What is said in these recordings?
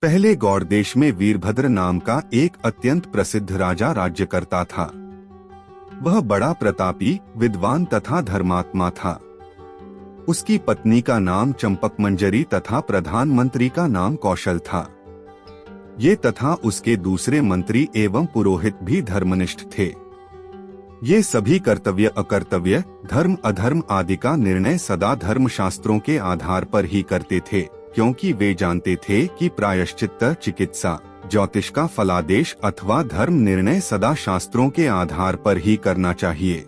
पहले गौड़ देश में वीरभद्र नाम का एक अत्यंत प्रसिद्ध राजा राज्य करता था। वह बड़ा प्रतापी, विद्वान तथा धर्मात्मा था। उसकी पत्नी का नाम चंपक मंजरी तथा प्रधानमंत्री का नाम कौशल था। ये तथा उसके दूसरे मंत्री एवं पुरोहित भी धर्मनिष्ठ थे। ये सभी कर्तव्य अकर्तव्य, धर्म अधर्म आदि का निर्णय सदा धर्म शास्त्रों के आधार पर ही करते थे, क्योंकि वे जानते थे कि प्रायश्चित्त, चिकित्सा, ज्योतिष का फलादेश अथवा धर्म निर्णय सदा शास्त्रों के आधार पर ही करना चाहिए।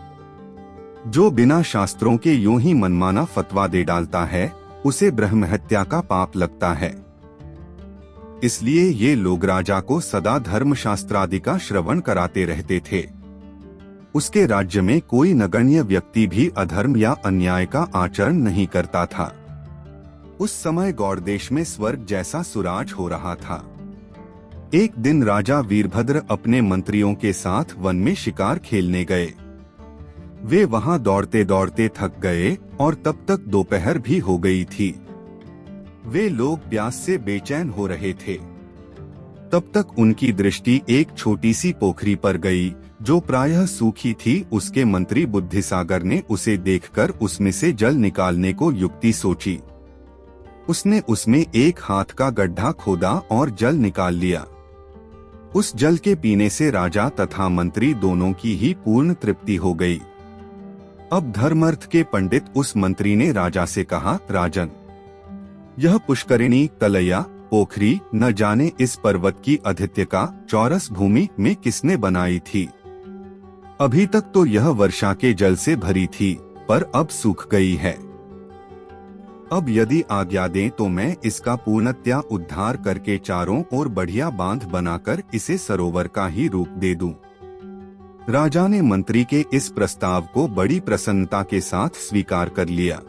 जो बिना शास्त्रों के यूं ही मनमाना फतवा दे डालता है, उसे ब्रह्महत्या का पाप लगता है। इसलिए ये लोग राजा को सदा धर्म शास्त्रादि का श्रवण कराते रहते थे। उसके राज्य में कोई नगण्य व्यक्ति भी अधर्म या अन्याय का आचरण नहीं करता था। उस समय गौड़ देश में स्वर्ग जैसा सुराज हो रहा था। एक दिन राजा वीरभद्र अपने मंत्रियों के साथ वन में शिकार खेलने गए। वे वहां दौड़ते दौड़ते थक गए और तब तक दोपहर भी हो गई थी। वे लोग प्यास से बेचैन हो रहे थे। तब तक उनकी दृष्टि एक छोटी सी पोखरी पर गई, जो प्रायः सूखी थी। उसके मंत्री बुद्धिसागर ने उसे देखकर उसमें से जल निकालने को युक्ति सोची। उसने उसमें एक हाथ का गड्ढा खोदा और जल निकाल लिया। उस जल के पीने से राजा तथा मंत्री दोनों की ही पूर्ण तृप्ति हो गई। अब धर्मार्थ के पंडित उस मंत्री ने राजा से कहा, राजन, यह पुष्करिणी, तलैया, पोखरी न जाने इस पर्वत की आदित्य का चौरस भूमि में किसने बनाई थी। अभी तक तो यह वर्षा के जल से भरी थी, पर अब सूख गई है। अब यदि आज्ञा दें तो मैं इसका पूर्णतया उद्धार करके चारों ओर बढ़िया बांध बनाकर इसे सरोवर का ही रूप दे दूं। राजा ने मंत्री के इस प्रस्ताव को बड़ी प्रसन्नता के साथ स्वीकार कर लिया।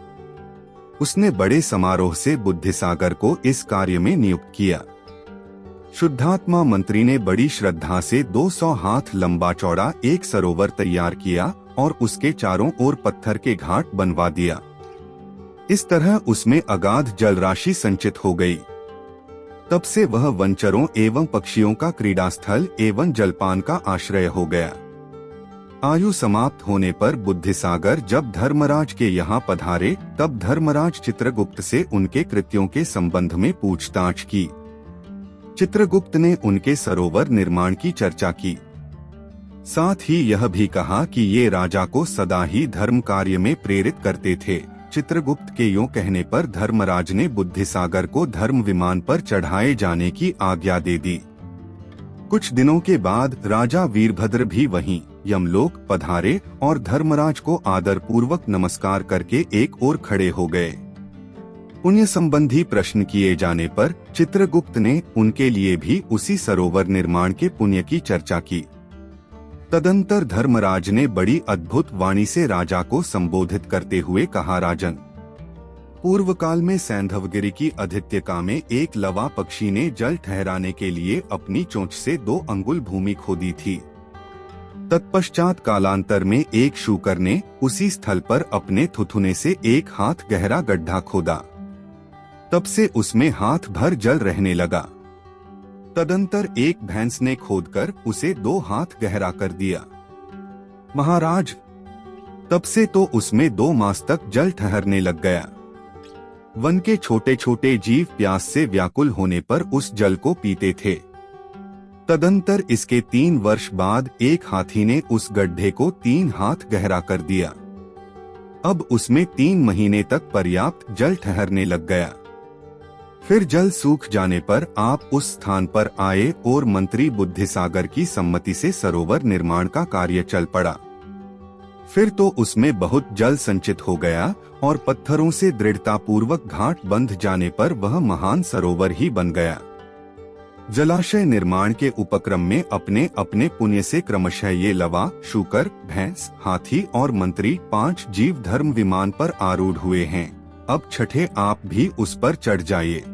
उसने बड़े समारोह से बुद्धिसागर को इस कार्य में नियुक्त किया। शुद्धात्मा मंत्री ने बड़ी श्रद्धा से 200 हाथ लंबा चौड़ा एक सरोवर तैयार किया और उसके चारों ओर पत्थर के घाट बनवा दिया। इस तरह उसमें अगाध जल राशि संचित हो गई। तब से वह वनचरों एवं पक्षियों का क्रीड़ा स्थल एवं जलपान का आश्रय हो गया। आयु समाप्त होने पर बुद्धिसागर जब धर्मराज के यहाँ पधारे, तब धर्मराज चित्रगुप्त से उनके कृत्यों के संबंध में पूछताछ की। चित्रगुप्त ने उनके सरोवर निर्माण की चर्चा की। साथ ही यह भी कहा कि ये राजा को सदा ही धर्म कार्य में प्रेरित करते थे। चित्रगुप्त के यूं कहने पर धर्मराज ने बुद्धिसागर को धर्म विमान पर चढ़ाए जाने की आज्ञा दे दी। कुछ दिनों के बाद राजा वीरभद्र भी वहीं यमलोक पधारे और धर्मराज को आदर पूर्वक नमस्कार करके एक ओर खड़े हो गए। पुण्य संबंधी प्रश्न किए जाने पर चित्रगुप्त ने उनके लिए भी उसी सरोवर निर्माण के पुण्य की चर्चा की। तदंतर धर्मराज ने बड़ी अद्भुत वाणी से राजा को संबोधित करते हुए कहा, राजन, पूर्व काल में सैंधवगिरी की आदित्यका में एक लवा पक्षी ने जल ठहराने के लिए अपनी चोंच से 2 अंगुल भूमि खोदी थी। तत्पश्चात कालांतर में एक शूकर ने उसी स्थल पर अपने थुथुने से 1 हाथ गहरा गड्ढा खोदा। तब से उसमें हाथ भर जल रहने लगा। तदंतर एक भैंस ने खोदकर उसे 2 हाथ गहरा कर दिया। महाराज, तब से तो उसमें 2 मास तक जल ठहरने लग गया। वन के छोटे छोटे जीव प्यास से व्याकुल होने पर उस जल को पीते थे। तदंतर इसके 3 वर्ष बाद एक हाथी ने उस गड्ढे को 3 हाथ गहरा कर दिया। अब उसमें 3 महीने तक पर्याप्त जल ठहरने लग गया। फिर जल सूख जाने पर आप उस स्थान पर आए और मंत्री बुद्धिसागर की सम्मति से सरोवर निर्माण का कार्य चल पड़ा। फिर तो उसमें बहुत जल संचित हो गया और पत्थरों से दृढ़ता पूर्वक घाट बंध जाने पर वह महान सरोवर ही बन गया। जलाशय निर्माण के उपक्रम में अपने अपने पुण्य से क्रमशः ये लवा, शूकर, भैंस, हाथी और मंत्री 5 जीव धर्म विमान पर आरूढ़ हुए हैं। अब छठे आप भी उस पर चढ़ जाइए।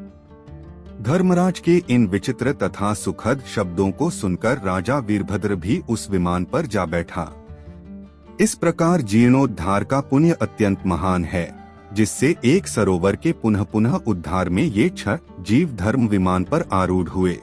धर्मराज के इन विचित्र तथा सुखद शब्दों को सुनकर राजा वीरभद्र भी उस विमान पर जा बैठा। इस प्रकार जीर्णोद्धार का पुण्य अत्यंत महान है। जिससे एक सरोवर के पुनः पुनः उद्धार में ये 6 जीव धर्म विमान पर आरूढ़ हुए।